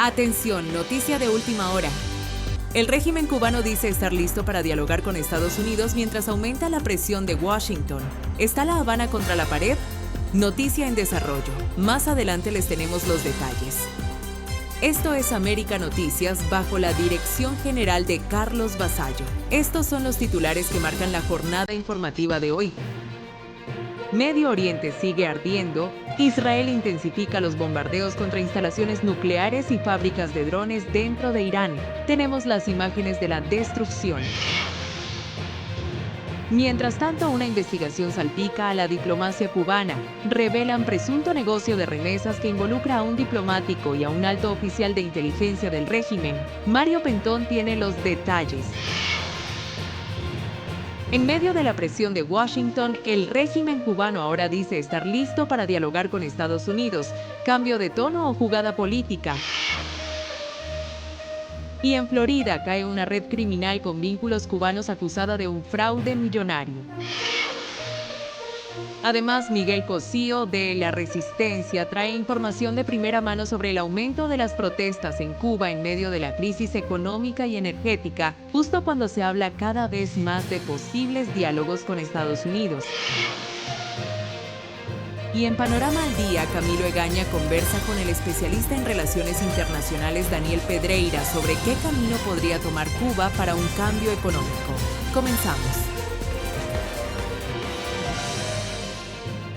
Atención, noticia de última hora. El régimen cubano dice estar listo para dialogar con Estados Unidos mientras aumenta la presión de Washington. ¿Está La Habana contra la pared? Noticia en desarrollo. Más adelante les tenemos los detalles. Esto es América Noticias bajo la dirección general de Carlos Vasallo. Estos son los titulares que marcan la jornada informativa de hoy. Medio Oriente sigue ardiendo. Israel intensifica los bombardeos contra instalaciones nucleares y fábricas de drones dentro de Irán. Tenemos las imágenes de la destrucción. Mientras tanto, una investigación salpica a la diplomacia cubana. Revelan presunto negocio de remesas que involucra a un diplomático y a un alto oficial de inteligencia del régimen. Mario Pentón tiene los detalles. En medio de la presión de Washington, el régimen cubano ahora dice estar listo para dialogar con Estados Unidos. ¿Cambio de tono o jugada política? Y en Florida cae una red criminal con vínculos cubanos acusada de un fraude millonario. Además, Miguel Cosío de La Resistencia trae información de primera mano sobre el aumento de las protestas en Cuba en medio de la crisis económica y energética, justo cuando se habla cada vez más de posibles diálogos con Estados Unidos. Y en Panorama al Día, Camilo Egaña conversa con el especialista en relaciones internacionales Daniel Pedreira sobre qué camino podría tomar Cuba para un cambio económico. Comenzamos.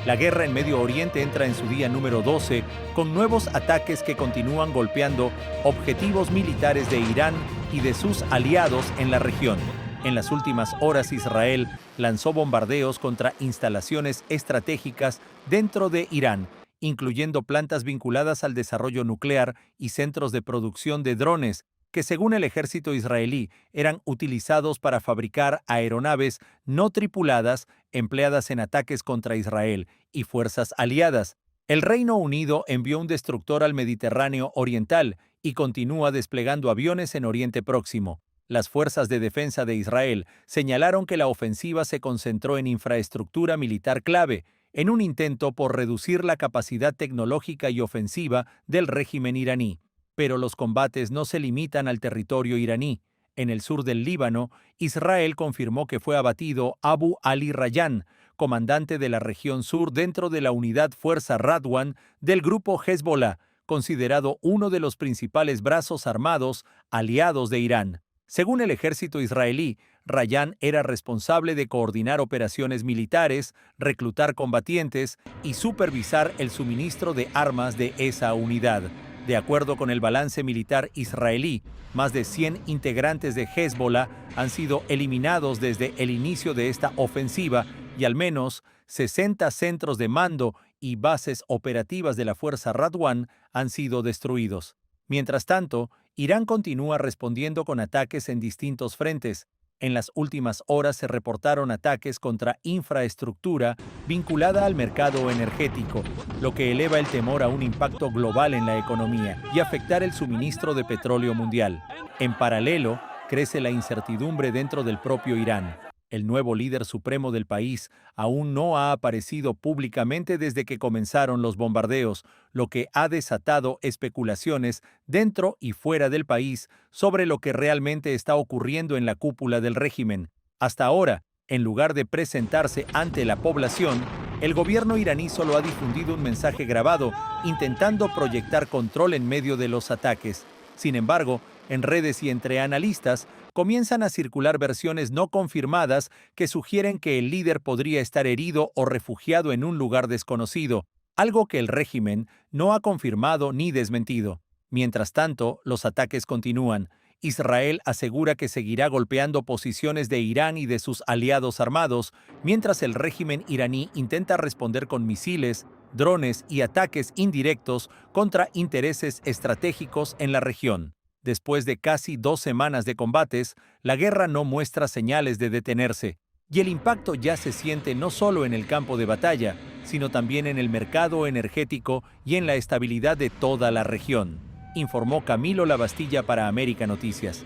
La guerra en Medio Oriente entra en su día número 12, con nuevos ataques que continúan golpeando objetivos militares de Irán y de sus aliados en la región. En las últimas horas, Israel lanzó bombardeos contra instalaciones estratégicas dentro de Irán, incluyendo plantas vinculadas al desarrollo nuclear y centros de producción de drones, que según el ejército israelí eran utilizados para fabricar aeronaves no tripuladas empleadas en ataques contra Israel y fuerzas aliadas. El Reino Unido envió un destructor al Mediterráneo Oriental y continúa desplegando aviones en Oriente Próximo. Las fuerzas de defensa de Israel señalaron que la ofensiva se concentró en infraestructura militar clave, en un intento por reducir la capacidad tecnológica y ofensiva del régimen iraní. Pero los combates no se limitan al territorio iraní. En el sur del Líbano, Israel confirmó que fue abatido Abu Ali Rayyan, comandante de la región sur dentro de la unidad Fuerza Radwan del grupo Hezbollah, considerado uno de los principales brazos armados aliados de Irán. Según el ejército israelí, Rayyan era responsable de coordinar operaciones militares, reclutar combatientes y supervisar el suministro de armas de esa unidad. De acuerdo con el balance militar israelí, más de 100 integrantes de Hezbollah han sido eliminados desde el inicio de esta ofensiva y al menos 60 centros de mando y bases operativas de la Fuerza Radwan han sido destruidos. Mientras tanto, Irán continúa respondiendo con ataques en distintos frentes. En las últimas horas se reportaron ataques contra infraestructura vinculada al mercado energético, lo que eleva el temor a un impacto global en la economía y afectar el suministro de petróleo mundial. En paralelo, crece la incertidumbre dentro del propio Irán. El nuevo líder supremo del país aún no ha aparecido públicamente desde que comenzaron los bombardeos, lo que ha desatado especulaciones dentro y fuera del país sobre lo que realmente está ocurriendo en la cúpula del régimen. Hasta ahora, en lugar de presentarse ante la población, el gobierno iraní solo ha difundido un mensaje grabado intentando proyectar control en medio de los ataques. Sin embargo, en redes y entre analistas, comienzan a circular versiones no confirmadas que sugieren que el líder podría estar herido o refugiado en un lugar desconocido, algo que el régimen no ha confirmado ni desmentido. Mientras tanto, los ataques continúan. Israel asegura que seguirá golpeando posiciones de Irán y de sus aliados armados, mientras el régimen iraní intenta responder con misiles, drones y ataques indirectos contra intereses estratégicos en la región. Después de casi 2 semanas de combates, la guerra no muestra señales de detenerse, y el impacto ya se siente no solo en el campo de batalla, sino también en el mercado energético y en la estabilidad de toda la región, informó Camilo Lavastilla para América Noticias.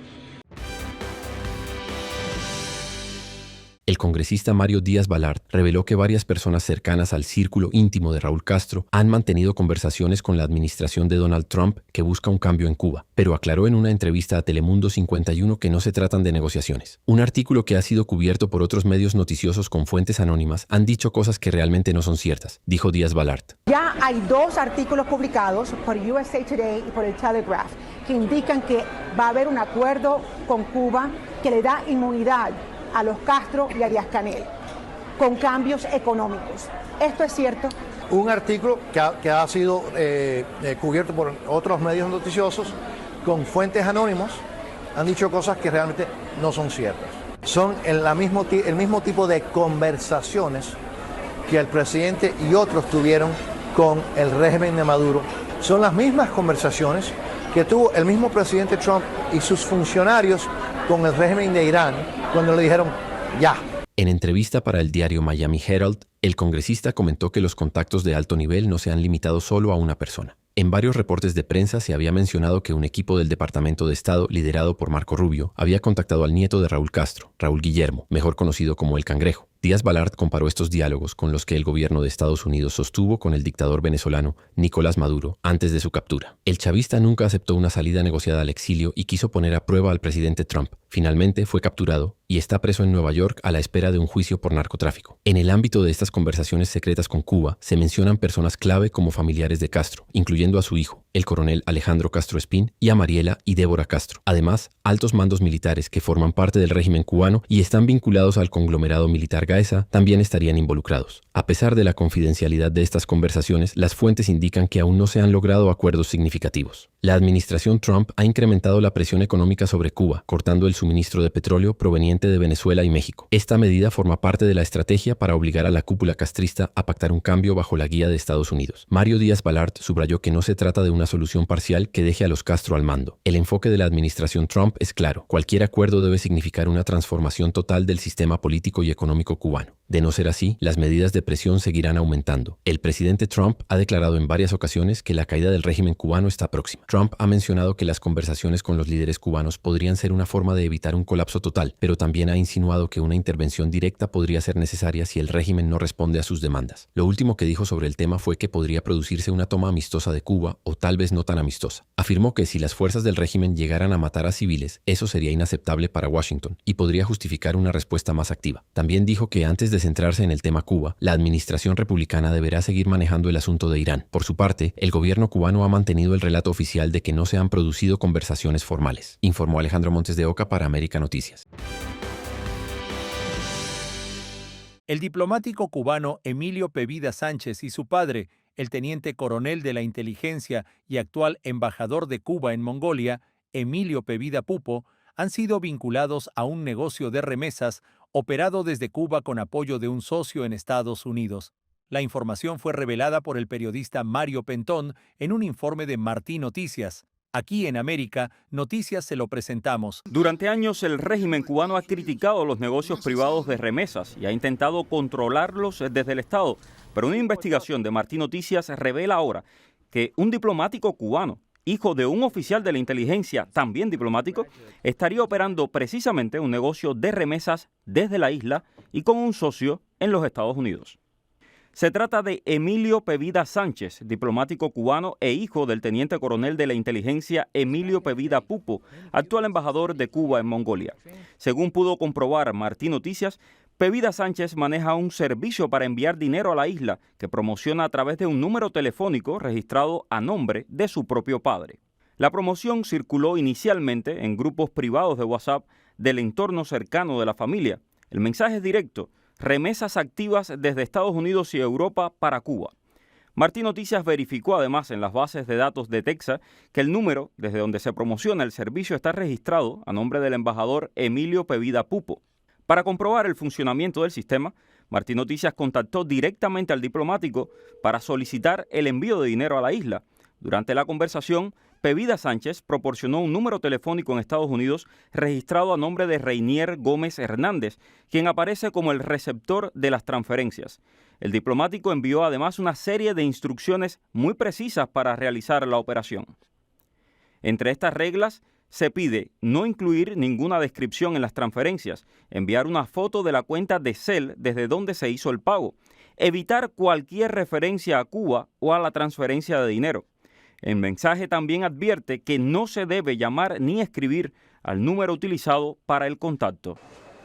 El El congresista Mario Díaz-Balart reveló que varias personas cercanas al círculo íntimo de Raúl Castro han mantenido conversaciones con la administración de Donald Trump que busca un cambio en Cuba, pero aclaró en una entrevista a Telemundo 51 que no se tratan de negociaciones. Un artículo que ha sido cubierto por otros medios noticiosos con fuentes anónimas han dicho cosas que realmente no son ciertas, dijo Díaz-Balart. Ya hay 2 artículos publicados por USA Today y por el Telegraph que indican que va a haber un acuerdo con Cuba que le da inmunidad a los Castro y a Díaz-Canel con cambios económicos. ¿Esto es cierto? Un artículo que ha sido cubierto por otros medios noticiosos con fuentes anónimos han dicho cosas que realmente no son ciertas. Son el mismo tipo de conversaciones que el presidente y otros tuvieron con el régimen de Maduro. Son las mismas conversaciones que tuvo el mismo presidente Trump y sus funcionarios con el régimen de Irán cuando le dijeron ya. En entrevista para el diario Miami Herald, el congresista comentó que los contactos de alto nivel no se han limitado solo a una persona. En varios reportes de prensa se había mencionado que un equipo del Departamento de Estado, liderado por Marco Rubio, había contactado al nieto de Raúl Castro, Raúl Guillermo, mejor conocido como el Cangrejo. Díaz-Balart comparó estos diálogos con los que el gobierno de Estados Unidos sostuvo con el dictador venezolano Nicolás Maduro antes de su captura. El chavista nunca aceptó una salida negociada al exilio y quiso poner a prueba al presidente Trump. Finalmente fue capturado y está preso en Nueva York a la espera de un juicio por narcotráfico. En el ámbito de estas conversaciones secretas con Cuba, se mencionan personas clave como familiares de Castro, incluyendo a su hijo, el coronel Alejandro Castro Espín, y a Mariela y Débora Castro. Además, altos mandos militares que forman parte del régimen cubano y están vinculados al conglomerado militar Gaesa también estarían involucrados. A pesar de la confidencialidad de estas conversaciones, las fuentes indican que aún no se han logrado acuerdos significativos. La administración Trump ha incrementado la presión económica sobre Cuba, cortando el suministro de petróleo proveniente de Venezuela y México. Esta medida forma parte de la estrategia para obligar a la cúpula castrista a pactar un cambio bajo la guía de Estados Unidos. Mario Díaz-Balart subrayó que no se trata de una solución parcial que deje a los Castro al mando. El enfoque de la administración Trump es claro. Cualquier acuerdo debe significar una transformación total del sistema político y económico cubano. De no ser así, las medidas de presión seguirán aumentando. El presidente Trump ha declarado en varias ocasiones que la caída del régimen cubano está próxima. Trump ha mencionado que las conversaciones con los líderes cubanos podrían ser una forma de evitar un colapso total, pero también ha insinuado que una intervención directa podría ser necesaria si el régimen no responde a sus demandas. Lo último que dijo sobre el tema fue que podría producirse una toma amistosa de Cuba, o tal vez no tan amistosa. Afirmó que si las fuerzas del régimen llegaran a matar a civiles, eso sería inaceptable para Washington y podría justificar una respuesta más activa. También dijo que antes de centrarse en el tema Cuba, la administración republicana deberá seguir manejando el asunto de Irán. Por su parte, el gobierno cubano ha mantenido el relato oficial de que no se han producido conversaciones formales, informó Alejandro Montes de Oca para América Noticias. El diplomático cubano Emilio Pevida Sánchez y su padre, el teniente coronel de la inteligencia y actual embajador de Cuba en Mongolia, Emilio Pevida Pupo, han sido vinculados a un negocio de remesas operado desde Cuba con apoyo de un socio en Estados Unidos. La información fue revelada por el periodista Mario Pentón en un informe de Martí Noticias. Aquí en América Noticias se lo presentamos. Durante años el régimen cubano ha criticado los negocios privados de remesas y ha intentado controlarlos desde el Estado. Pero una investigación de Martí Noticias revela ahora que un diplomático cubano, hijo de un oficial de la inteligencia, también diplomático, estaría operando precisamente un negocio de remesas desde la isla y con un socio en los Estados Unidos. Se trata de Emilio Pevida Sánchez, diplomático cubano e hijo del teniente coronel de la inteligencia Emilio Pevida Pupo, actual embajador de Cuba en Mongolia. Según pudo comprobar Martí Noticias, Pevida Sánchez maneja un servicio para enviar dinero a la isla que promociona a través de un número telefónico registrado a nombre de su propio padre. La promoción circuló inicialmente en grupos privados de WhatsApp del entorno cercano de la familia. El mensaje es directo: remesas activas desde Estados Unidos y Europa para Cuba. Martí Noticias verificó además en las bases de datos de Texas que el número desde donde se promociona el servicio está registrado a nombre del embajador Emilio Pevida Pupo. Para comprobar el funcionamiento del sistema, Martí Noticias contactó directamente al diplomático para solicitar el envío de dinero a la isla. Durante la conversación, Pevida Sánchez proporcionó un número telefónico en Estados Unidos registrado a nombre de Reinier Gómez Hernández, quien aparece como el receptor de las transferencias. El diplomático envió además una serie de instrucciones muy precisas para realizar la operación. Entre estas reglas se pide no incluir ninguna descripción en las transferencias, enviar una foto de la cuenta de Zelle desde donde se hizo el pago, evitar cualquier referencia a Cuba o a la transferencia de dinero. El mensaje también advierte que no se debe llamar ni escribir al número utilizado para el contacto.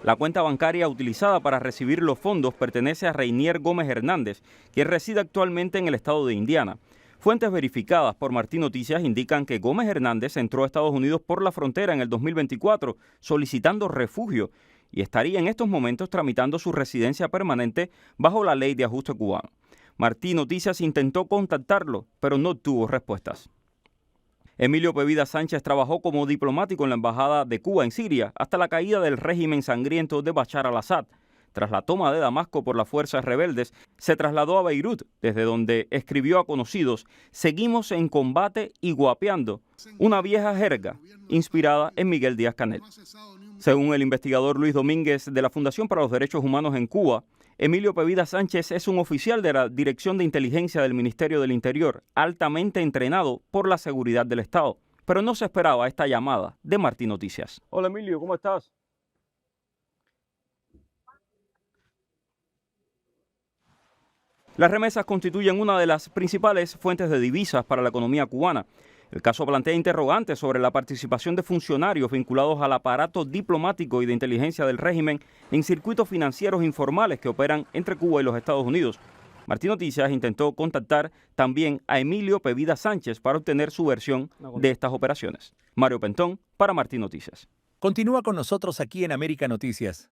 La cuenta bancaria utilizada para recibir los fondos pertenece a Reinier Gómez Hernández, quien reside actualmente en el estado de Indiana. Fuentes verificadas por Martín Noticias indican que Gómez Hernández entró a Estados Unidos por la frontera en el 2024 solicitando refugio y estaría en estos momentos tramitando su residencia permanente bajo la ley de ajuste cubano. Martín Noticias intentó contactarlo, pero no tuvo respuestas. Emilio Pevida Sánchez trabajó como diplomático en la Embajada de Cuba en Siria hasta la caída del régimen sangriento de Bashar al-Assad. Tras la toma de Damasco por las fuerzas rebeldes, se trasladó a Beirut, desde donde escribió a conocidos: "Seguimos en combate y guapeando", una vieja jerga inspirada en Miguel Díaz-Canel. Según el investigador Luis Domínguez de la Fundación para los Derechos Humanos en Cuba, Emilio Pevida Sánchez es un oficial de la Dirección de Inteligencia del Ministerio del Interior, altamente entrenado por la seguridad del Estado. Pero no se esperaba esta llamada de Martín Noticias. Hola Emilio, ¿cómo estás? Las remesas constituyen una de las principales fuentes de divisas para la economía cubana. El caso plantea interrogantes sobre la participación de funcionarios vinculados al aparato diplomático y de inteligencia del régimen en circuitos financieros informales que operan entre Cuba y los Estados Unidos. Martín Noticias intentó contactar también a Emilio Pevida Sánchez para obtener su versión de estas operaciones. Mario Pentón para Martín Noticias. Continúa con nosotros aquí en América Noticias.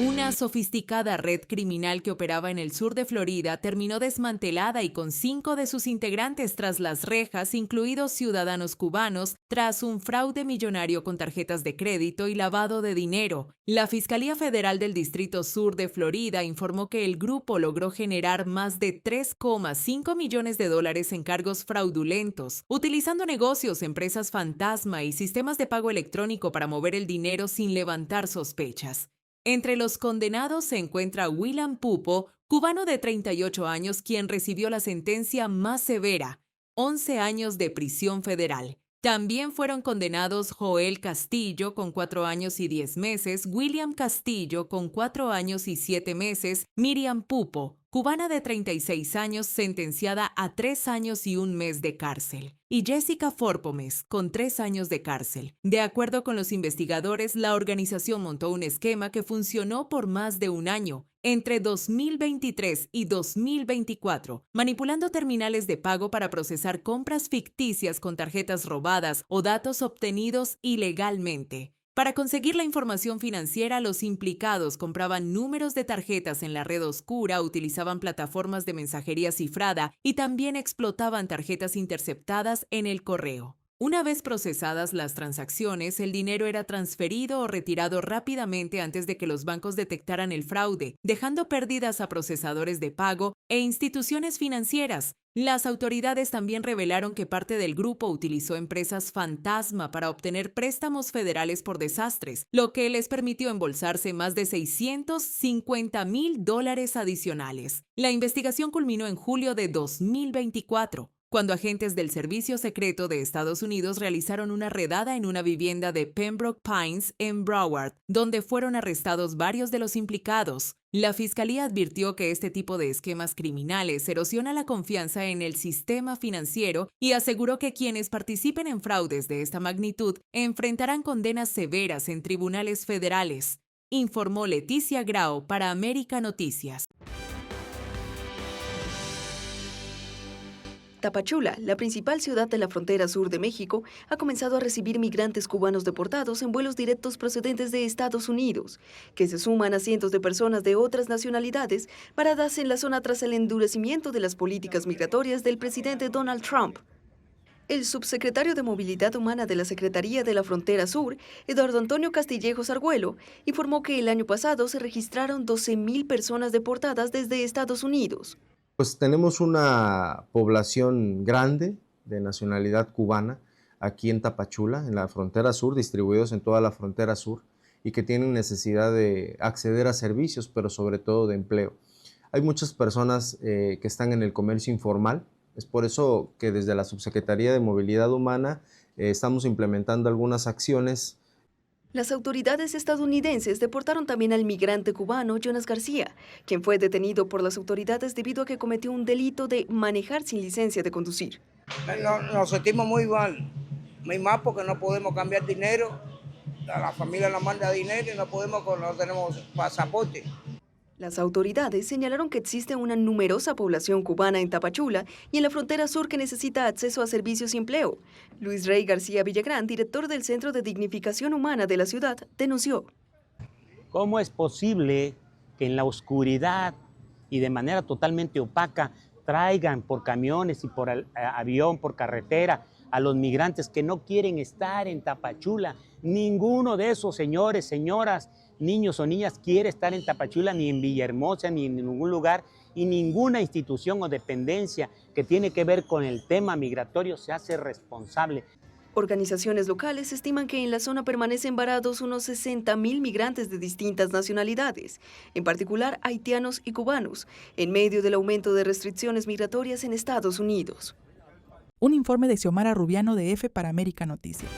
Una sofisticada red criminal que operaba en el sur de Florida terminó desmantelada y con 5 de sus integrantes tras las rejas, incluidos ciudadanos cubanos, tras un fraude millonario con tarjetas de crédito y lavado de dinero. La Fiscalía Federal del Distrito Sur de Florida informó que el grupo logró generar más de $3,5 millones en cargos fraudulentos, utilizando negocios, empresas fantasma y sistemas de pago electrónico para mover el dinero sin levantar sospechas. Entre los condenados se encuentra William Pupo, cubano de 38 años, quien recibió la sentencia más severa, 11 años de prisión federal. También fueron condenados Joel Castillo, con 4 años y 10 meses, William Castillo, con 4 años y 7 meses, Miriam Pupo, cubana de 36 años, sentenciada a 3 años y 1 mes de cárcel, y Jessica Forpomes, con 3 años de cárcel. De acuerdo con los investigadores, la organización montó un esquema que funcionó por más de un año, entre 2023 y 2024, manipulando terminales de pago para procesar compras ficticias con tarjetas robadas o datos obtenidos ilegalmente. Para conseguir la información financiera, los implicados compraban números de tarjetas en la red oscura, utilizaban plataformas de mensajería cifrada y también explotaban tarjetas interceptadas en el correo. Una vez procesadas las transacciones, el dinero era transferido o retirado rápidamente antes de que los bancos detectaran el fraude, dejando pérdidas a procesadores de pago e instituciones financieras. Las autoridades también revelaron que parte del grupo utilizó empresas fantasma para obtener préstamos federales por desastres, lo que les permitió embolsarse más de $650,000 adicionales. La investigación culminó en julio de 2024. Cuando agentes del Servicio Secreto de Estados Unidos realizaron una redada en una vivienda de Pembroke Pines en Broward, donde fueron arrestados varios de los implicados. La Fiscalía advirtió que este tipo de esquemas criminales erosiona la confianza en el sistema financiero y aseguró que quienes participen en fraudes de esta magnitud enfrentarán condenas severas en tribunales federales, informó Leticia Grau para América Noticias. Tapachula, la principal ciudad de la frontera sur de México, ha comenzado a recibir migrantes cubanos deportados en vuelos directos procedentes de Estados Unidos, que se suman a cientos de personas de otras nacionalidades paradas en la zona tras el endurecimiento de las políticas migratorias del presidente Donald Trump. El subsecretario de Movilidad Humana de la Secretaría de la Frontera Sur, Eduardo Antonio Castillejos Argüello, informó que el año pasado se registraron 12,000 personas deportadas desde Estados Unidos. Pues tenemos una población grande de nacionalidad cubana aquí en Tapachula, en la frontera sur, distribuidos en toda la frontera sur y que tienen necesidad de acceder a servicios, pero sobre todo de empleo. Hay muchas personas que están en el comercio informal, Es por eso que desde la Subsecretaría de Movilidad Humana estamos implementando algunas acciones. Las autoridades estadounidenses deportaron también al migrante cubano Jonas García, quien fue detenido por las autoridades debido a que cometió un delito de manejar sin licencia de conducir. Nos sentimos muy mal porque no podemos cambiar dinero, la familia nos manda dinero y no tenemos pasaporte. Las autoridades señalaron que existe una numerosa población cubana en Tapachula y en la frontera sur que necesita acceso a servicios y empleo. Luis Rey García Villagrán, director del Centro de Dignificación Humana de la ciudad, denunció. ¿Cómo es posible que en la oscuridad y de manera totalmente opaca traigan por camiones y por avión, por carretera, a los migrantes que no quieren estar en Tapachula? Ninguno de esos señores, señoras, niños o niñas quiere estar en Tapachula, ni en Villahermosa, ni en ningún lugar, y ninguna institución o dependencia que tiene que ver con el tema migratorio se hace responsable. Organizaciones locales estiman que en la zona permanecen varados unos 60,000 migrantes de distintas nacionalidades, en particular haitianos y cubanos, en medio del aumento de restricciones migratorias en Estados Unidos. Un informe de Xiomara Rubiano de EFE para América Noticias.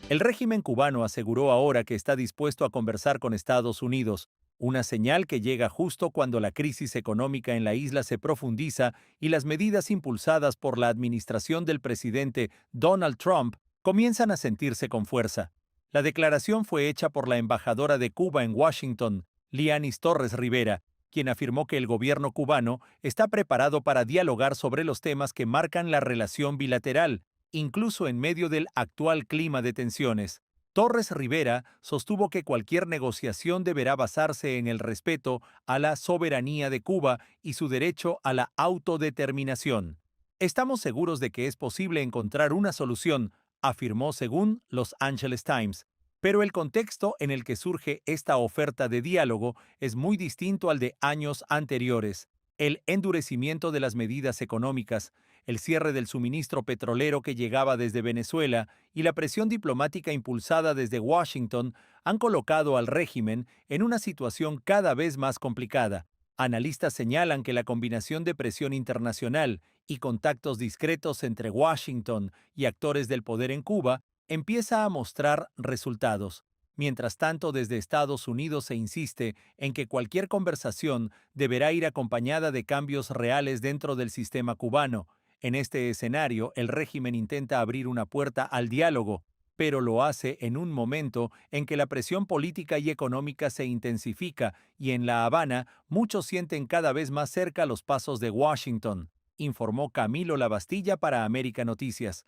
El régimen cubano aseguró ahora que está dispuesto a conversar con Estados Unidos, una señal que llega justo cuando la crisis económica en la isla se profundiza y las medidas impulsadas por la administración del presidente Donald Trump comienzan a sentirse con fuerza. La declaración fue hecha por la embajadora de Cuba en Washington, Lianis Torres Rivera, quien afirmó que el gobierno cubano está preparado para dialogar sobre los temas que marcan la relación bilateral, incluso en medio del actual clima de tensiones. Torres Rivera sostuvo que cualquier negociación deberá basarse en el respeto a la soberanía de Cuba y su derecho a la autodeterminación. Estamos seguros de que es posible encontrar una solución, afirmó según Los Angeles Times. Pero el contexto en el que surge esta oferta de diálogo es muy distinto al de años anteriores. El endurecimiento de las medidas económicas, el cierre del suministro petrolero que llegaba desde Venezuela y la presión diplomática impulsada desde Washington han colocado al régimen en una situación cada vez más complicada. Analistas señalan que la combinación de presión internacional y contactos discretos entre Washington y actores del poder en Cuba empieza a mostrar resultados. Mientras tanto, desde Estados Unidos se insiste en que cualquier conversación deberá ir acompañada de cambios reales dentro del sistema cubano. En este escenario, el régimen intenta abrir una puerta al diálogo, pero lo hace en un momento en que la presión política y económica se intensifica y en La Habana muchos sienten cada vez más cerca los pasos de Washington, informó Camilo Labastilla para América Noticias.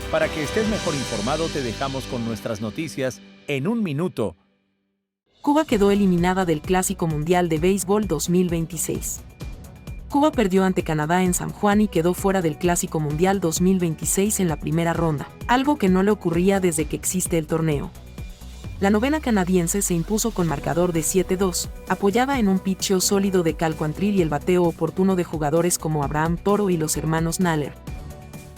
Para que estés mejor informado, te dejamos con nuestras noticias en un minuto. Cuba quedó eliminada del Clásico Mundial de Béisbol 2026. Cuba perdió ante Canadá en San Juan y quedó fuera del Clásico Mundial 2026 en la primera ronda, algo que no le ocurría desde que existe el torneo. La novena canadiense se impuso con marcador de 7-2, apoyada en un pitcheo sólido de Cal Quantrill y el bateo oportuno de jugadores como Abraham Toro y los hermanos Naller.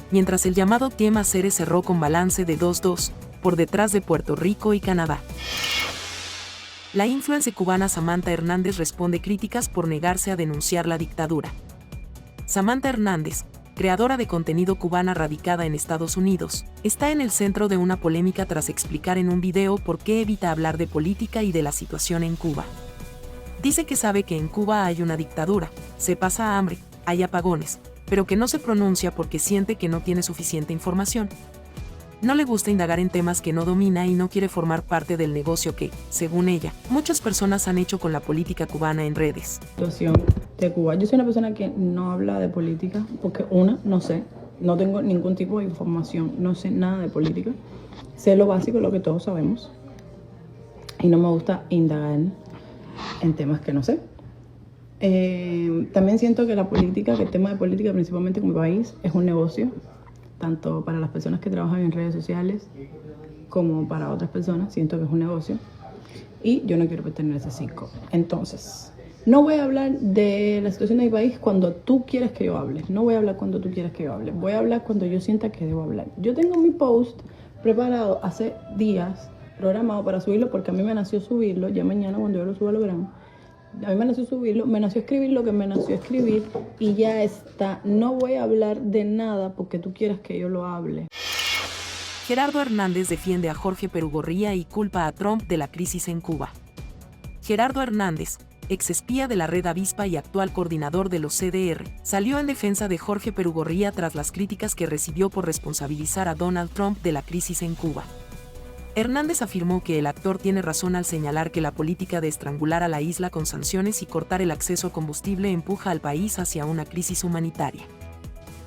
Mientras el llamado Team Acere cerró con balance de 2-2, por detrás de Puerto Rico y Canadá. La influencer cubana Samantha Hernández responde críticas por negarse a denunciar la dictadura. Samantha Hernández, creadora de contenido cubana radicada en Estados Unidos, está en el centro de una polémica tras explicar en un video por qué evita hablar de política y de la situación en Cuba. Dice que sabe que en Cuba hay una dictadura, se pasa hambre, hay apagones, pero que no se pronuncia porque siente que no tiene suficiente información. No le gusta indagar en temas que no domina y no quiere formar parte del negocio que, según ella, muchas personas han hecho con la política cubana en redes. Situación de Cuba. Yo soy una persona que no habla de política porque no sé, no tengo ningún tipo de información, no sé nada de política. Sé lo básico, lo que todos sabemos. Y no me gusta indagar en temas que no sé. También siento que la política, que el tema de política principalmente con mi país es un negocio, tanto para las personas que trabajan en redes sociales como para otras personas, siento que es un negocio y yo no quiero pertenecer a ese circo. Entonces, no voy a hablar de la situación de mi país cuando tú quieres que yo hable, no voy a hablar cuando tú quieres que yo hable, voy a hablar cuando yo sienta que debo hablar. Yo tengo mi post preparado hace días, programado para subirlo porque a mí me nació subirlo, ya mañana cuando yo lo suba lo verán. A mí me nació subirlo, me nació escribir lo que me nació escribir y ya está. No voy a hablar de nada porque tú quieras que yo lo hable. Gerardo Hernández defiende a Jorge Perugorría y culpa a Trump de la crisis en Cuba. Gerardo Hernández, exespía de la Red Avispa y actual coordinador de los CDR, salió en defensa de Jorge Perugorría tras las críticas que recibió por responsabilizar a Donald Trump de la crisis en Cuba. Hernández afirmó que el actor tiene razón al señalar que la política de estrangular a la isla con sanciones y cortar el acceso a combustible empuja al país hacia una crisis humanitaria.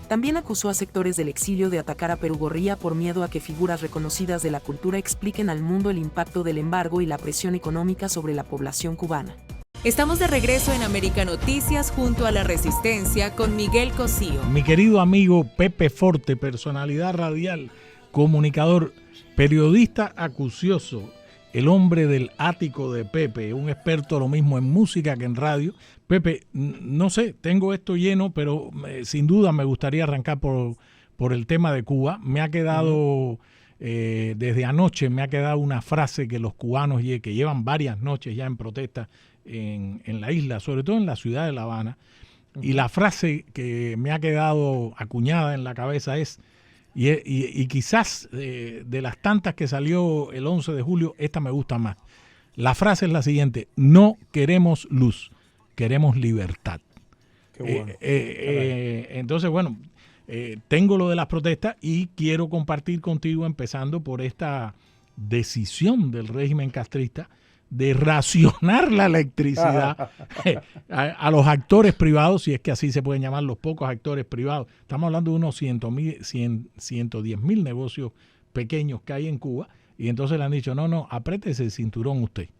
También acusó a sectores del exilio de atacar a Perugorría por miedo a que figuras reconocidas de la cultura expliquen al mundo el impacto del embargo y la presión económica sobre la población cubana. Estamos de regreso en América Noticias junto a La Resistencia con Miguel Cosío. Mi querido amigo Pepe Forte, personalidad radial, comunicador, periodista acucioso, el hombre del ático de Pepe, un experto lo mismo en música que en radio. Pepe, no sé, tengo esto lleno, pero sin duda me gustaría arrancar por el tema de Cuba. Me ha quedado, desde anoche me ha quedado una frase que los cubanos que llevan varias noches ya en protesta en la isla, sobre todo en la ciudad de La Habana, y la frase que me ha quedado acuñada en la cabeza es, y quizás de las tantas que salió el 11 de julio, esta me gusta más. La frase es la siguiente: no queremos luz, queremos libertad. Qué bueno. Entonces, bueno, tengo lo de las protestas y quiero compartir contigo, empezando por esta decisión del régimen castrista de racionar la electricidad a los actores privados, si es que así se pueden llamar los pocos actores privados. Estamos hablando de unos 110.000 negocios pequeños que hay en Cuba, y entonces le han dicho, no, apriétese el cinturón usted.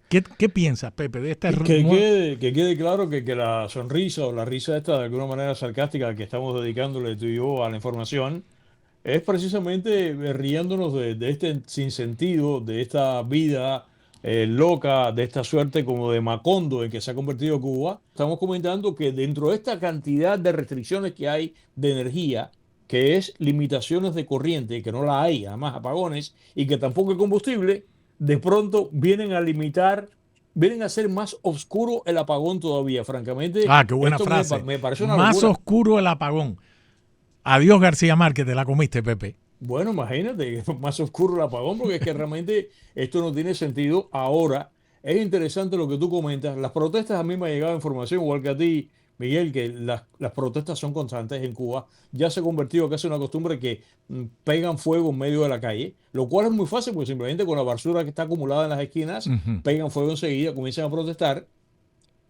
¿Qué piensas, Pepe, de esta? Que quede claro que la sonrisa o la risa esta, de alguna manera sarcástica, que estamos dedicándole tú y yo a la información, es precisamente riéndonos de este sinsentido, de esta vida loca, de esta suerte como de Macondo en que se ha convertido Cuba. Estamos comentando que dentro de esta cantidad de restricciones que hay de energía, que es limitaciones de corriente, que no la hay, además apagones, y que tampoco hay combustible, de pronto vienen a hacer más oscuro el apagón todavía, francamente. Qué buena frase. Me parece una más locura. Oscuro el apagón. Adiós, García Márquez, te la comiste, Pepe. Bueno, imagínate, más oscuro el apagón, porque es que realmente esto no tiene sentido. Ahora, es interesante lo que tú comentas. Las protestas, a mí me ha llegado información, igual que a ti, Miguel, que las protestas son constantes en Cuba. Ya se ha convertido casi en una costumbre que pegan fuego en medio de la calle, lo cual es muy fácil, porque simplemente con la basura que está acumulada en las esquinas, pegan fuego enseguida, comienzan a protestar.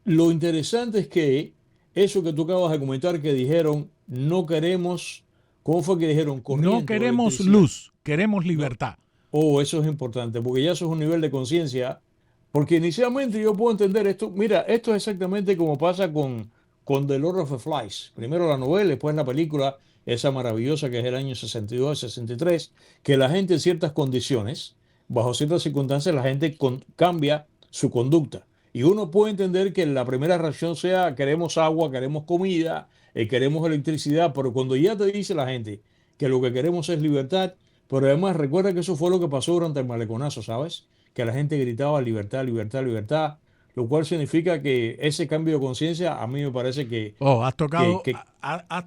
Lo interesante es que eso que tú acabas de comentar, que dijeron, no queremos... ¿Cómo fue que dijeron? Corriente, no queremos luz, queremos libertad. Eso es importante, porque ya eso es un nivel de conciencia. Porque inicialmente yo puedo entender esto. Mira, esto es exactamente como pasa con The Lord of the Flies. Primero la novela, después la película, esa maravillosa que es el año 62, 63, que la gente en ciertas condiciones, bajo ciertas circunstancias, la gente cambia su conducta. Y uno puede entender que la primera reacción sea queremos agua, queremos comida, queremos electricidad, pero cuando ya te dice la gente que lo que queremos es libertad, pero además recuerda que eso fue lo que pasó durante el maleconazo, ¿sabes? Que la gente gritaba libertad, libertad, libertad, lo cual significa que ese cambio de conciencia a mí me parece que... Has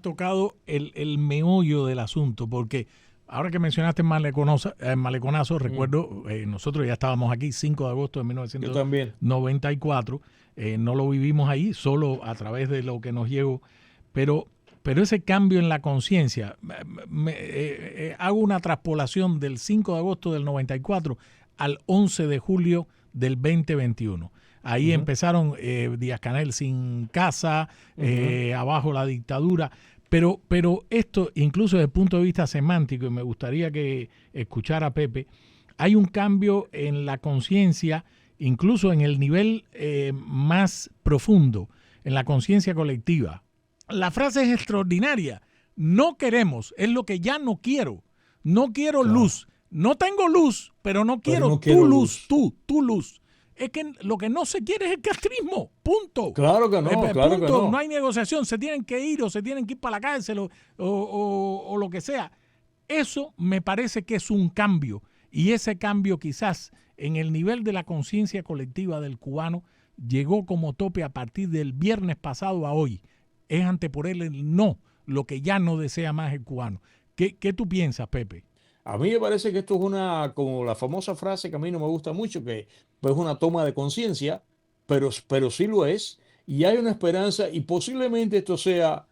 tocado el meollo del asunto, porque ahora que mencionaste el maleconazo, recuerdo, nosotros ya estábamos aquí 5 de agosto de 1994, no lo vivimos ahí, solo a través de lo que nos llegó, pero ese cambio en la conciencia, hago una traspolación del 5 de agosto del 94 al 11 de julio del 2021. Ahí empezaron Díaz-Canel sin casa, abajo la dictadura, pero esto, incluso desde el punto de vista semántico, y me gustaría que escuchara a Pepe, hay un cambio en la conciencia, incluso en el nivel más profundo, en la conciencia colectiva. La frase es extraordinaria. No queremos, es lo que ya no quiero. No quiero luz. No tengo luz, pero no quiero tu luz, tu luz. Es que lo que no se quiere es el castrismo. Punto. Claro que no, claro que no. No hay negociación. Se tienen que ir o se tienen que ir para la cárcel o lo que sea. Eso me parece que es un cambio. Y ese cambio quizás en el nivel de la conciencia colectiva del cubano llegó como tope a partir del viernes pasado a hoy. Es anteponer el no, lo que ya no desea más el cubano. ¿Qué tú piensas, Pepe? A mí me parece que esto es como la famosa frase que a mí no me gusta mucho, que pues, es una toma de conciencia, pero sí lo es, y hay una esperanza, y posiblemente esto sea,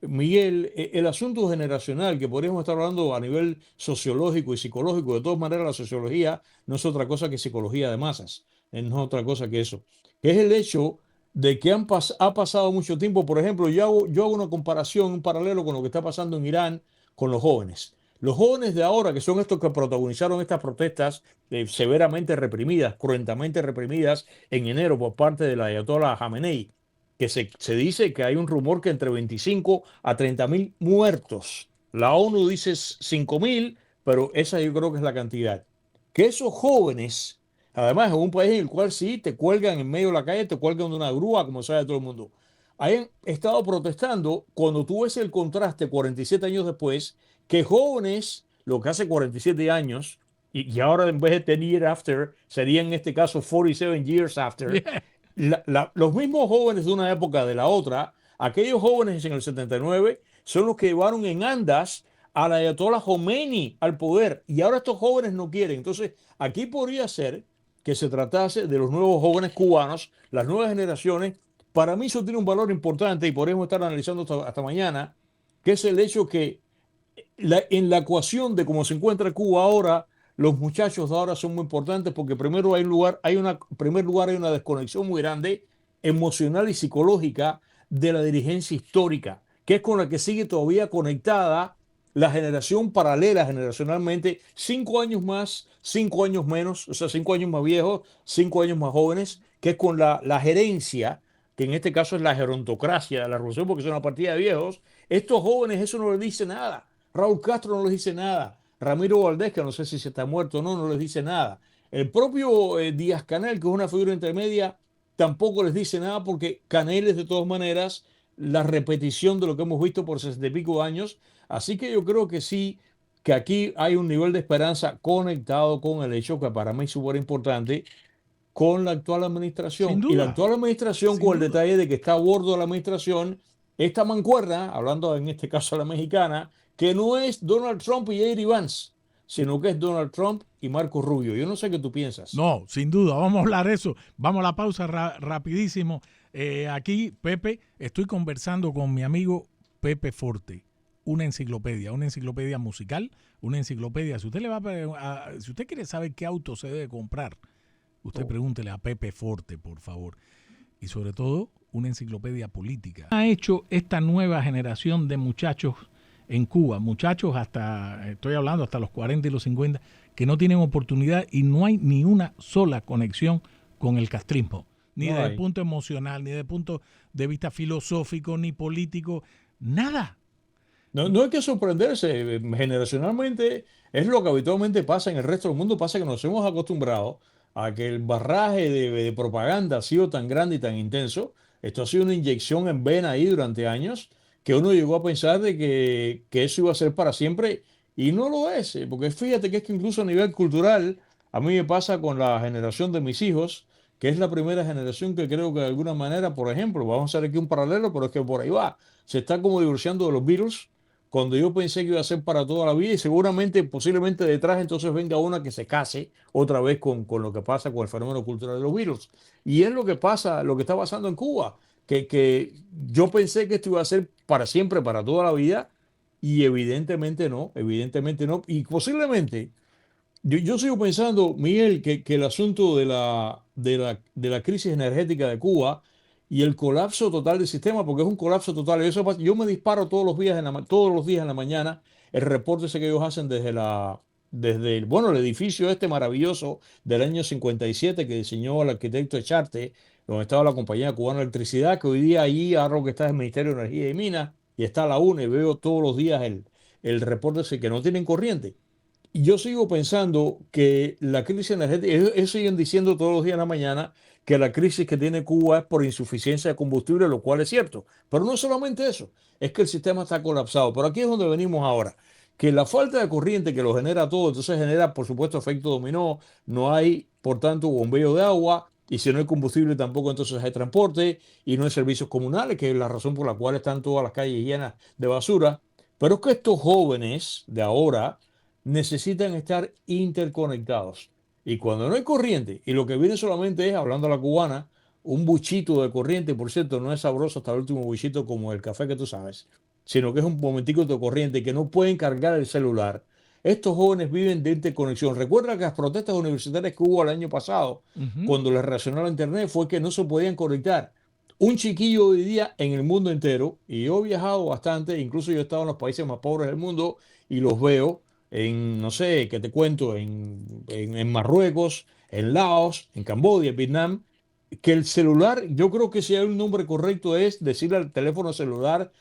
Miguel, el asunto generacional, que podríamos estar hablando a nivel sociológico y psicológico. De todas maneras, la sociología no es otra cosa que psicología de masas, no es otra cosa que eso, que es el hecho de que ha pasado mucho tiempo. Por ejemplo, yo hago una comparación, un paralelo con lo que está pasando en Irán con los jóvenes. Los jóvenes de ahora, que son estos que protagonizaron estas protestas severamente reprimidas, cruentamente reprimidas en enero por parte del ayatollah Khamenei, que se dice que hay un rumor que entre 25 a 30.000 muertos. La ONU dice 5.000, pero esa yo creo que es la cantidad. Que esos jóvenes, además en un país en el cual sí te cuelgan en medio de la calle, te cuelgan de una grúa, como sabe todo el mundo, hayan estado protestando, cuando tú ves el contraste 47 años después, que jóvenes, lo que hace 47 años, y ahora en vez de 10 years after, sería en este caso 47 years after, los mismos jóvenes de una época de la otra, aquellos jóvenes en el 79, son los que llevaron en andas al ayatollah Khomeini al poder, y ahora estos jóvenes no quieren. Entonces, aquí podría ser que se tratase de los nuevos jóvenes cubanos, las nuevas generaciones. Para mí eso tiene un valor importante y podríamos estar analizando hasta mañana, que es el hecho que en la ecuación de cómo se encuentra Cuba ahora, los muchachos de ahora son muy importantes, porque primero en primer lugar hay una desconexión muy grande emocional y psicológica de la dirigencia histórica, que es con la que sigue todavía conectada la generación paralela generacionalmente, 5 años más, 5 años menos, o sea, 5 años más viejos, 5 años más jóvenes, que es con la gerencia, que en este caso es la gerontocracia de la revolución, porque es una partida de viejos. Estos jóvenes eso no les dice nada. Raúl Castro no les dice nada. Ramiro Valdés, que no sé si se está muerto o no, no les dice nada. El propio Díaz-Canel, que es una figura intermedia, tampoco les dice nada, porque Canel es de todas maneras la repetición de lo que hemos visto por 60 y pico años. Así que yo creo que sí, que aquí hay un nivel de esperanza conectado con el hecho, que para mí es súper importante, con la actual administración. Y la actual administración, con el detalle de que está a bordo de la administración esta mancuerna, hablando en este caso de la mexicana, que no es Donald Trump y J.D. Vance, sino que es Donald Trump y Marco Rubio. Yo no sé qué tú piensas. No, sin duda, vamos a hablar de eso. Vamos a la pausa rapidísimo. Aquí, Pepe, estoy conversando con mi amigo Pepe Forte, una enciclopedia musical, una enciclopedia. Si usted si usted quiere saber qué auto se debe comprar, usted pregúntele a Pepe Forte, por favor. Y sobre todo, una enciclopedia política. Ha hecho esta nueva generación de muchachos en Cuba, muchachos estoy hablando hasta los 40 y los 50, que no tienen oportunidad, y no hay ni una sola conexión con el castrismo, ni desde el punto emocional, ni desde el punto de vista filosófico, ni político, nada. No hay que sorprenderse, generacionalmente es lo que habitualmente pasa en el resto del mundo. Pasa que nos hemos acostumbrado a que el barraje de propaganda ha sido tan grande y tan intenso. Esto ha sido una inyección en vena ahí durante años, que uno llegó a pensar de que eso iba a ser para siempre, y no lo es, porque fíjate que es que incluso a nivel cultural, a mí me pasa con la generación de mis hijos, que es la primera generación que creo que de alguna manera, por ejemplo, vamos a hacer aquí un paralelo, pero es que por ahí va, se está como divorciando de los Beatles, cuando yo pensé que iba a ser para toda la vida, y seguramente, posiblemente detrás entonces venga una que se case otra vez con lo que pasa con el fenómeno cultural de los Beatles. Y es lo que pasa, lo que está pasando en Cuba, que yo pensé que esto iba a ser para siempre, para toda la vida, y evidentemente no, y posiblemente, yo sigo pensando, Miguel, que el asunto de la crisis energética de Cuba y el colapso total del sistema, porque es un colapso total. Yo me disparo todos los días en la mañana el reporte ese que ellos hacen desde el edificio este maravilloso del año 57 que diseñó el arquitecto Echarte, donde estaba la compañía cubana de electricidad, que hoy día allí, ahora lo que está es el Ministerio de Energía y Minas, y está la UNE, veo todos los días el reporte ese que no tienen corriente. Y yo sigo pensando que la crisis energética, ellos siguen diciendo todos los días en la mañana que la crisis que tiene Cuba es por insuficiencia de combustible, lo cual es cierto. Pero no solamente eso, es que el sistema está colapsado. Pero aquí es donde venimos ahora, que la falta de corriente que lo genera todo, entonces genera, por supuesto, efecto dominó, no hay, por tanto, bombeo de agua, y si no hay combustible tampoco entonces hay transporte y no hay servicios comunales, que es la razón por la cual están todas las calles llenas de basura. Pero es que estos jóvenes de ahora necesitan estar interconectados. Y cuando no hay corriente, y lo que viene solamente es, hablando a la cubana, un buchito de corriente, por cierto, no es sabroso hasta el último buchito como el café que tú sabes, sino que es un momentico de corriente que no pueden cargar el celular. Estos jóvenes viven de interconexión. Recuerda que las protestas universitarias que hubo el año pasado, cuando les reaccionó la internet, fue que no se podían conectar. Un chiquillo hoy día en el mundo entero, y yo he viajado bastante, incluso yo he estado en los países más pobres del mundo y los veo en, no sé, ¿qué te cuento? En Marruecos, en Laos, en Camboya, en Vietnam, que el celular, yo creo que si hay un nombre correcto es decirle al teléfono celular,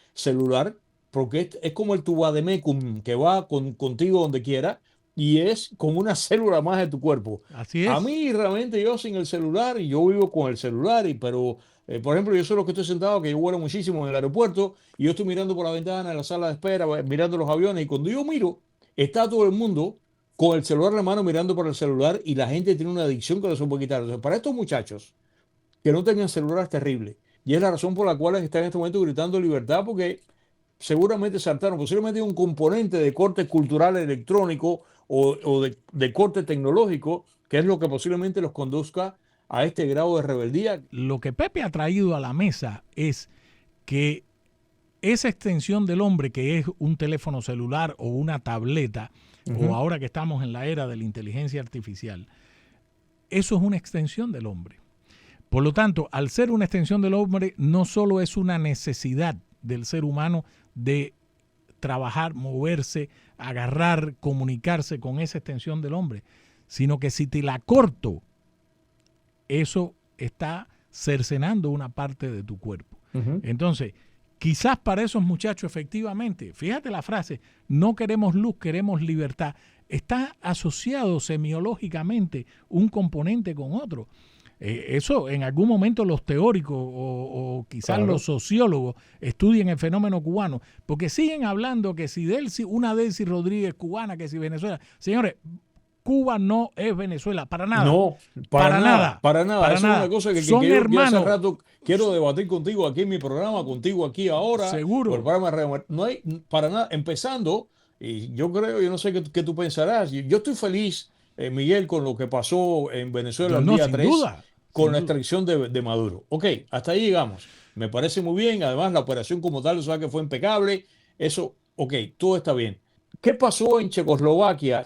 porque es como el tubademecum que va contigo donde quiera y es como una célula más de tu cuerpo. Así es. A mí realmente yo sin el celular, y yo vivo con el celular, pero por ejemplo yo soy lo que estoy sentado, que yo vuelo muchísimo en el aeropuerto y yo estoy mirando por la ventana en la sala de espera, mirando los aviones y cuando yo miro, está todo el mundo con el celular en la mano mirando por el celular y la gente tiene una adicción que no se puede quitar. Entonces, para estos muchachos que no tengan celular es terrible. Y es la razón por la cual están en este momento gritando libertad, porque seguramente saltaron, posiblemente un componente de corte cultural electrónico o de corte tecnológico, que es lo que posiblemente los conduzca a este grado de rebeldía. Lo que Pepe ha traído a la mesa es que esa extensión del hombre, que es un teléfono celular o una tableta, o ahora que estamos en la era de la inteligencia artificial, eso es una extensión del hombre. Por lo tanto, al ser una extensión del hombre, no solo es una necesidad del ser humano de trabajar, moverse, agarrar, comunicarse con esa extensión del hombre, sino que si te la corto, eso está cercenando una parte de tu cuerpo. Entonces, quizás para esos muchachos efectivamente, fíjate la frase, no queremos luz, queremos libertad, está asociado semiológicamente un componente con otro. Eso en algún momento los teóricos o quizás los sociólogos estudian el fenómeno cubano, porque siguen hablando que si una Delcy Rodríguez cubana, que si Venezuela. Señores, Cuba no es Venezuela, para nada. No, para nada. Esa es una cosa que son hermanos. Hace rato quiero debatir contigo aquí en mi programa, contigo aquí ahora. Seguro. No hay para nada, empezando, y yo no sé qué tú pensarás. Yo estoy feliz, Miguel, con lo que pasó en Venezuela el día 3. Duda. Con la extracción de Maduro. Ok, hasta ahí llegamos. Me parece muy bien. Además, la operación como tal, que fue impecable. Eso, ok, todo está bien. ¿Qué pasó en Checoslovaquia?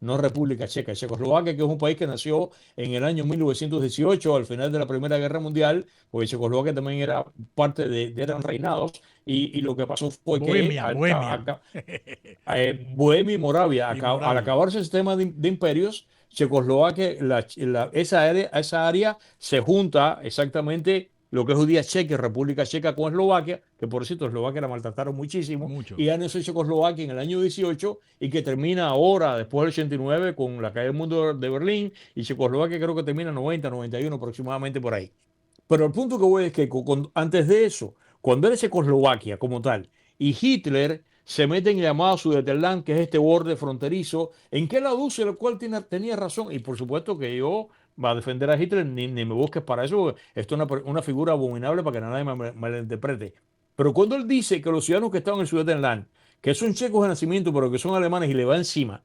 No República Checa. Checoslovaquia, que es un país que nació en el año 1918, al final de la Primera Guerra Mundial, porque Checoslovaquia también era parte eran reinados, y lo que pasó fue Bohemia y Moravia, al acabarse el sistema de imperios, Checoslovaquia, esa área se junta exactamente lo que es hoy día Chequia, República Checa con Eslovaquia, que por cierto Eslovaquia la maltrataron muchísimo, y ya nació Checoslovaquia en el año 18 y que termina ahora, después del 89, con la caída del muro de Berlín, y Checoslovaquia creo que termina 90, 91 aproximadamente por ahí. Pero el punto que voy es que antes de eso, cuando era Checoslovaquia como tal, y Hitler se mete en el llamado Sudetenland, que es este borde fronterizo, ¿en qué lado usa el cual tenía razón? Y por supuesto que yo va a defender a Hitler, ni me busques para eso, esto es una figura abominable para que nadie me malinterprete. Pero cuando él dice que los ciudadanos que estaban en el Sudetenland, que son checos de nacimiento, pero que son alemanes y le va encima,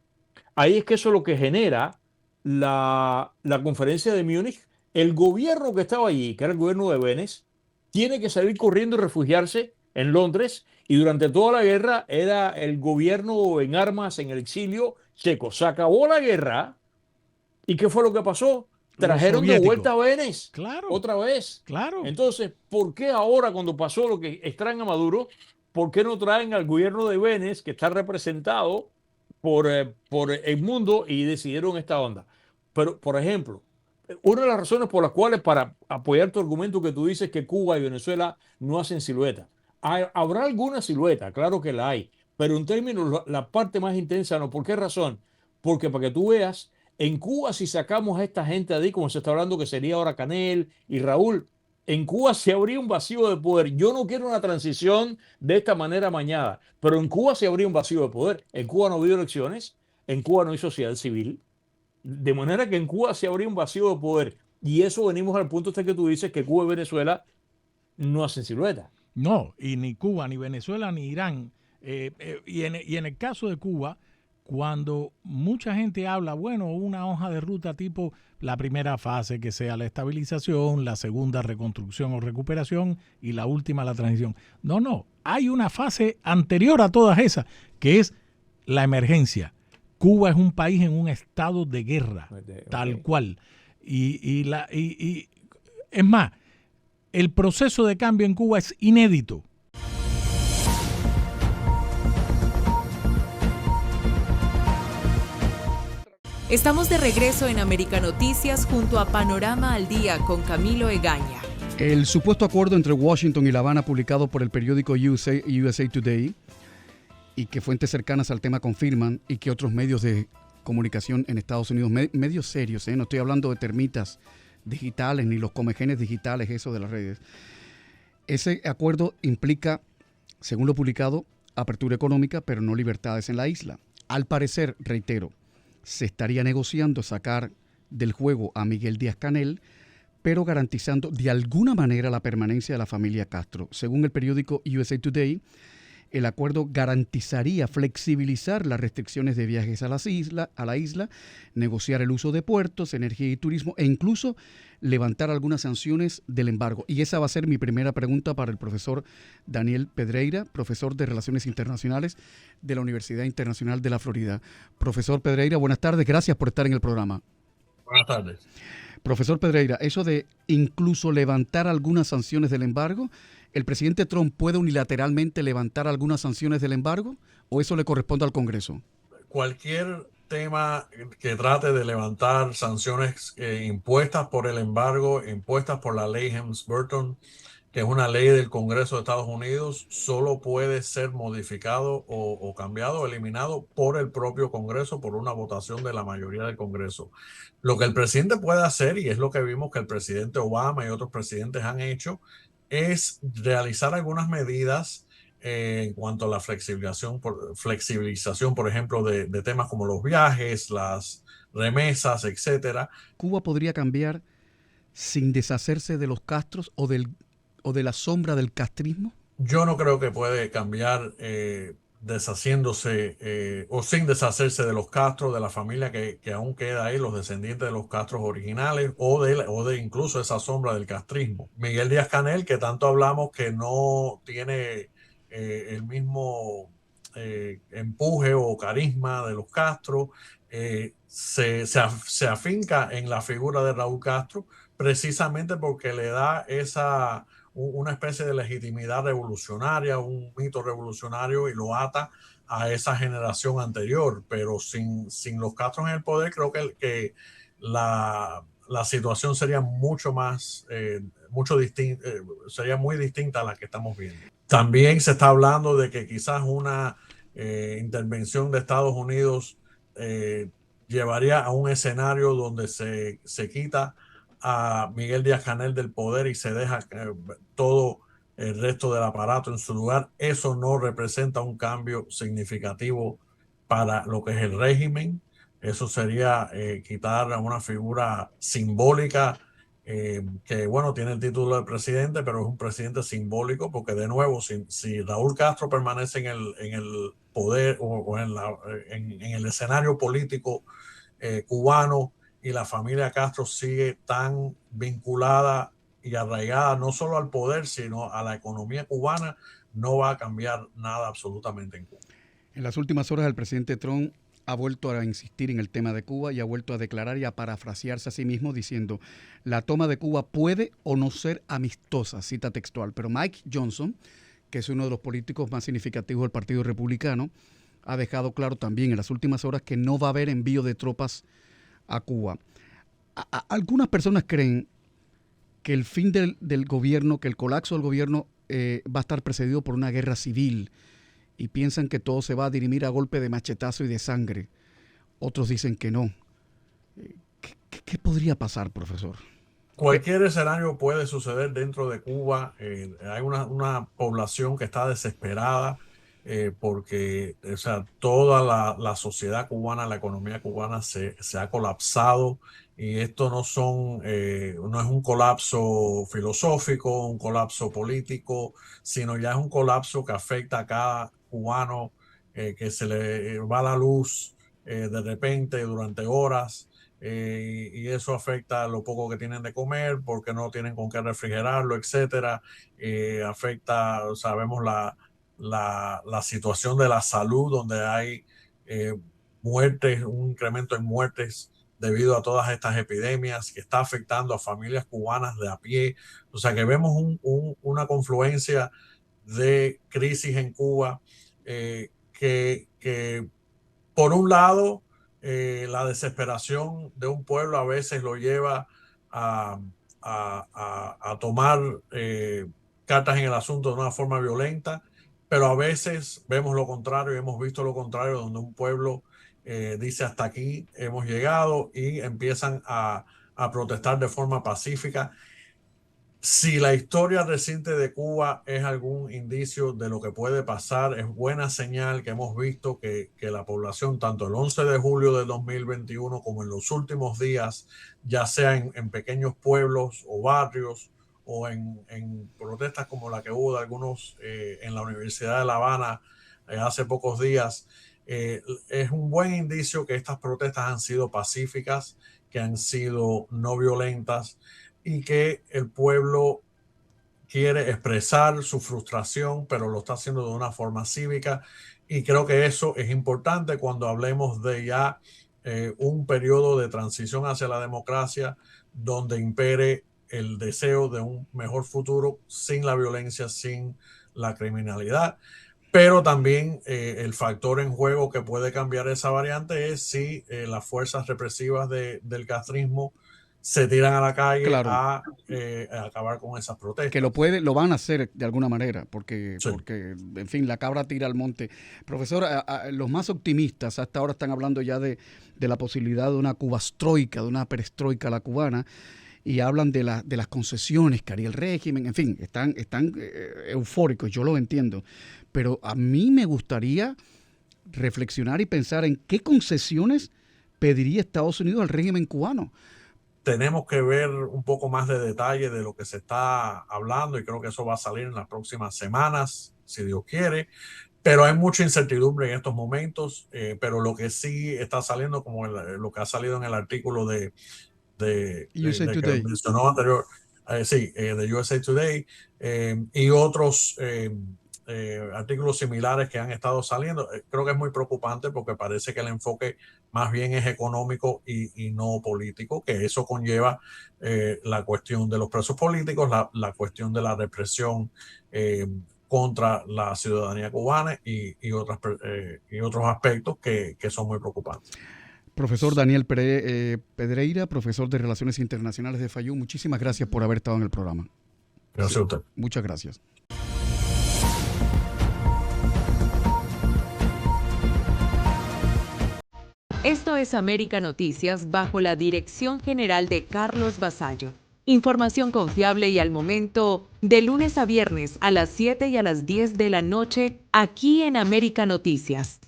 ahí es que eso es lo que genera la conferencia de Múnich. El gobierno que estaba allí, que era el gobierno de Beneš, tiene que salir corriendo y refugiarse en Londres, y durante toda la guerra era el gobierno en armas, en el exilio checo. Se acabó la guerra, ¿y qué fue lo que pasó? Trajeron de vuelta a Beneš, otra vez. Entonces, ¿por qué ahora cuando pasó lo que extraen a Maduro, por qué no traen al gobierno de Beneš, que está representado por el mundo, y decidieron esta onda? Pero, por ejemplo, una de las razones por las cuales, para apoyar tu argumento que tú dices que Cuba y Venezuela no hacen silueta, habrá alguna silueta, claro que la hay, pero en términos, la parte más intensa no. ¿Por qué razón? Porque para que tú veas, en Cuba, si sacamos a esta gente de ahí, como se está hablando que sería ahora Canel y Raúl, en Cuba se habría un vacío de poder. Yo no quiero una transición de esta manera amañada, pero en Cuba se habría un vacío de poder. En Cuba no ha habido elecciones, en Cuba no hay sociedad civil, de manera que en Cuba se habría un vacío de poder. Y eso venimos al punto que tú dices que Cuba y Venezuela no hacen silueta. No, y ni Cuba, ni Venezuela, ni Irán. Y en el caso de Cuba, cuando mucha gente habla, bueno, una hoja de ruta tipo la primera fase que sea la estabilización, la segunda reconstrucción o recuperación y la última la transición. No, hay una fase anterior a todas esas, que es la emergencia. Cuba es un país en un estado de guerra, tal cual. Y es más, el proceso de cambio en Cuba es inédito. Estamos de regreso en América Noticias junto a Panorama al Día con Camilo Egaña. El supuesto acuerdo entre Washington y La Habana, publicado por el periódico USA Today, y que fuentes cercanas al tema confirman, y que otros medios de comunicación en Estados Unidos, medios serios, no estoy hablando de termitas digitales ni los comegenes digitales, eso de las redes. Ese acuerdo implica, según lo publicado, apertura económica, pero no libertades en la isla. Al parecer, reitero, se estaría negociando sacar del juego a Miguel Díaz-Canel, pero garantizando de alguna manera la permanencia de la familia Castro. Según el periódico USA Today, el acuerdo garantizaría flexibilizar las restricciones de viajes a la isla, negociar el uso de puertos, energía y turismo, e incluso levantar algunas sanciones del embargo. Y esa va a ser mi primera pregunta para el profesor Daniel Pedreira, profesor de Relaciones Internacionales de la Universidad Internacional de la Florida. Profesor Pedreira, buenas tardes, gracias por estar en el programa. Buenas tardes. Profesor Pedreira, eso de incluso levantar algunas sanciones del embargo, ¿el presidente Trump puede unilateralmente levantar algunas sanciones del embargo o eso le corresponde al Congreso? Cualquier tema que trate de levantar sanciones impuestas por el embargo, impuestas por la ley Helms-Burton, que es una ley del Congreso de Estados Unidos, solo puede ser modificado o cambiado o eliminado por el propio Congreso, por una votación de la mayoría del Congreso. Lo que el presidente puede hacer, y es lo que vimos que el presidente Obama y otros presidentes han hecho, es realizar algunas medidas en cuanto a la flexibilización, por ejemplo, de temas como los viajes, las remesas, etcétera. ¿Cuba podría cambiar sin deshacerse de los Castros o de la sombra del castrismo? Yo no creo que puede cambiar deshaciéndose o sin deshacerse de los Castros, de la familia que aún queda ahí, los descendientes de los Castros originales o de incluso esa sombra del castrismo. Miguel Díaz-Canel, que tanto hablamos que no tiene el mismo empuje o carisma de los Castro, se afinca en la figura de Raúl Castro precisamente porque le da una especie de legitimidad revolucionaria, un mito revolucionario, y lo ata a esa generación anterior. Pero sin los Castro en el poder, creo que la situación sería mucho más, sería muy distinta a la que estamos viendo. También se está hablando de que quizás una intervención de Estados Unidos llevaría a un escenario donde se quita a Miguel Díaz-Canel del poder y se deja todo el resto del aparato en su lugar. Eso no representa un cambio significativo para lo que es el régimen. Eso sería quitar a una figura simbólica que, bueno, tiene el título de presidente, pero es un presidente simbólico porque, de nuevo, si Raúl Castro permanece en el poder o en el escenario político cubano, y la familia Castro sigue tan vinculada y arraigada no solo al poder, sino a la economía cubana, no va a cambiar nada absolutamente en Cuba. En las últimas horas el presidente Trump ha vuelto a insistir en el tema de Cuba y ha vuelto a declarar y a parafrasearse a sí mismo diciendo: la toma de Cuba puede o no ser amistosa, cita textual. Pero Mike Johnson, que es uno de los políticos más significativos del Partido Republicano, ha dejado claro también en las últimas horas que no va a haber envío de tropas a Cuba. Algunas personas creen que el fin del gobierno, que el colapso del gobierno va a estar precedido por una guerra civil y piensan que todo se va a dirimir a golpe de machetazo y de sangre. Otros dicen que no. ¿Qué podría pasar, profesor? Cualquier escenario puede suceder dentro de Cuba. Hay una población que está desesperada porque o sea, toda la sociedad cubana, la economía cubana se ha colapsado, y esto no es un colapso filosófico, un colapso político, sino ya es un colapso que afecta a cada cubano, que se le va la luz de repente durante horas. Y eso afecta lo poco que tienen de comer, porque no tienen con qué refrigerarlo, etcétera. Afecta, sabemos, la situación de la salud, donde hay muertes, un incremento en muertes debido a todas estas epidemias, que está afectando a familias cubanas de a pie. O sea que vemos una confluencia de crisis en Cuba, que por un lado, la desesperación de un pueblo a veces lo lleva a tomar cartas en el asunto de una forma violenta, pero a veces vemos lo contrario, y hemos visto lo contrario, donde un pueblo dice hasta aquí hemos llegado, y empiezan a protestar de forma pacífica. Si la historia reciente de Cuba es algún indicio de lo que puede pasar, es buena señal que hemos visto que la población, tanto el 11 de julio de 2021 como en los últimos días, ya sea en pequeños pueblos o barrios, o en protestas como la que hubo de algunos en la Universidad de La Habana hace pocos días, es un buen indicio que estas protestas han sido pacíficas, que han sido no violentas, y que el pueblo quiere expresar su frustración, pero lo está haciendo de una forma cívica. Y creo que eso es importante cuando hablemos de ya un periodo de transición hacia la democracia, donde impere el deseo de un mejor futuro sin la violencia, sin la criminalidad. Pero también el factor en juego que puede cambiar esa variante es si las fuerzas represivas del castrismo se tiran a la calle, claro, a acabar con esas protestas. Que lo van a hacer de alguna manera, porque, en fin, la cabra tira al monte. Profesor, los más optimistas hasta ahora están hablando ya de la posibilidad de una cubastroika, de una perestroika a la cubana, y hablan de las concesiones que haría el régimen. En fin, están eufóricos, yo lo entiendo. Pero a mí me gustaría reflexionar y pensar en qué concesiones pediría Estados Unidos al régimen cubano. Tenemos que ver un poco más de detalle de lo que se está hablando, y creo que eso va a salir en las próximas semanas, si Dios quiere. Pero hay mucha incertidumbre en estos momentos, pero lo que sí está saliendo, como lo que ha salido en el artículo de USA Today, que mencionó anterior, de USA Today, y otros artículos similares que han estado saliendo, creo que es muy preocupante, porque parece que el enfoque más bien es económico y no político, que eso conlleva la cuestión de los presos políticos, la cuestión de la represión contra la ciudadanía cubana y otros aspectos que son muy preocupantes. Profesor Daniel Pedreira, profesor de Relaciones Internacionales de FAYU, muchísimas gracias por haber estado en el programa. Gracias a usted. Muchas gracias. Esto es América Noticias, bajo la dirección general de Carlos Vasallo. Información confiable y al momento, de lunes a viernes a las 7 y a las 10 de la noche, aquí en América Noticias.